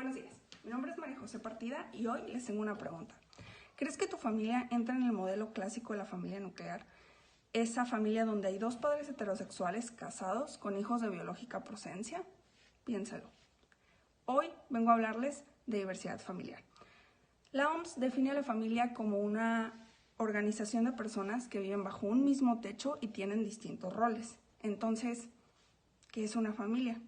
Buenos días, mi nombre es María José Partida y hoy les tengo una pregunta. ¿Crees que tu familia entra en el modelo clásico de la familia nuclear? Esa familia donde hay dos padres heterosexuales casados con hijos de biológica procedencia. Piénsalo. Hoy vengo a hablarles de diversidad familiar. La OMS define a la familia como una organización de personas que viven bajo un mismo techo y tienen distintos roles. Entonces, ¿qué es una familia?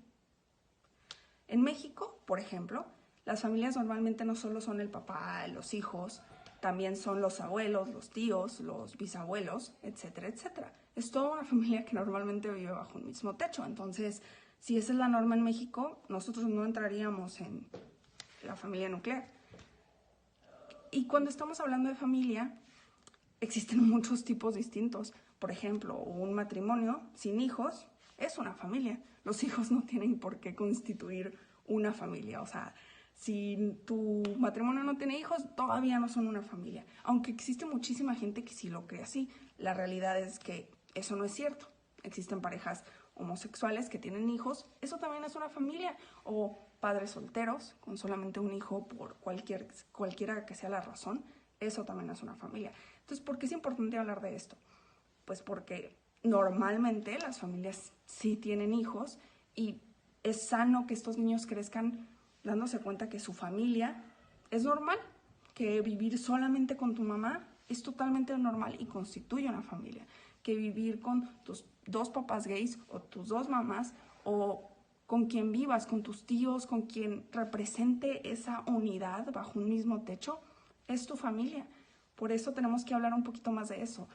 En México, por ejemplo, las familias normalmente no solo son el papá, los hijos, también son los abuelos, los tíos, los bisabuelos, etcétera, etcétera. Es toda una familia que normalmente vive bajo un mismo techo. Entonces, si esa es la norma en México, nosotros no entraríamos en la familia nuclear. Y cuando estamos hablando de familia, existen muchos tipos distintos. Por ejemplo, un matrimonio sin hijos es una familia. Los hijos no tienen por qué constituir una familia. O sea, si tu matrimonio no tiene hijos, todavía no son una familia. Aunque existe muchísima gente que sí lo cree así. La realidad es que eso no es cierto. Existen parejas homosexuales que tienen hijos. Eso también es una familia. O padres solteros con solamente un hijo por cualquiera que sea la razón. Eso también es una familia. Entonces, ¿por qué es importante hablar de esto? Pues porque normalmente las familias sí tienen hijos y es sano que estos niños crezcan dándose cuenta que su familia es normal, que vivir solamente con tu mamá es totalmente normal y constituye una familia, que vivir con tus dos papás gays o tus dos mamás o con quien vivas, con tus tíos, con quien represente esa unidad bajo un mismo techo, es tu familia. Por eso tenemos que hablar un poquito más de eso.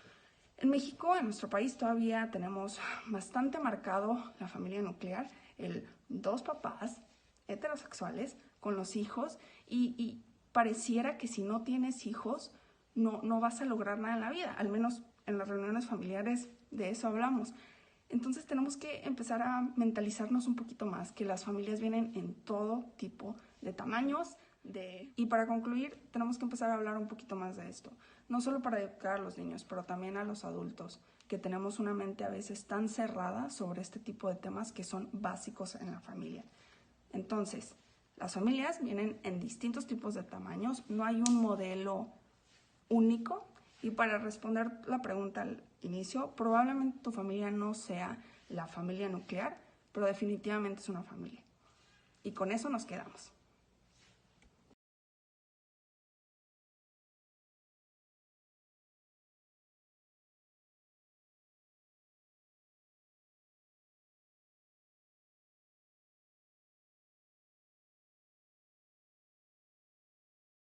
En México, en nuestro país, todavía tenemos bastante marcado la familia nuclear, el dos papás heterosexuales con los hijos y pareciera que si no tienes hijos no vas a lograr nada en la vida, al menos en las reuniones familiares de eso hablamos. Entonces tenemos que empezar a mentalizarnos un poquito más, que las familias vienen en todo tipo de tamaños. Y para concluir, tenemos que empezar a hablar un poquito más de esto. No solo para educar a los niños, pero también a los adultos, que tenemos una mente a veces tan cerrada sobre este tipo de temas que son básicos en la familia. Entonces, las familias vienen en distintos tipos de tamaños, no hay un modelo único. Y para responder la pregunta al inicio, probablemente tu familia no sea la familia nuclear, pero definitivamente es una familia. Y con eso nos quedamos.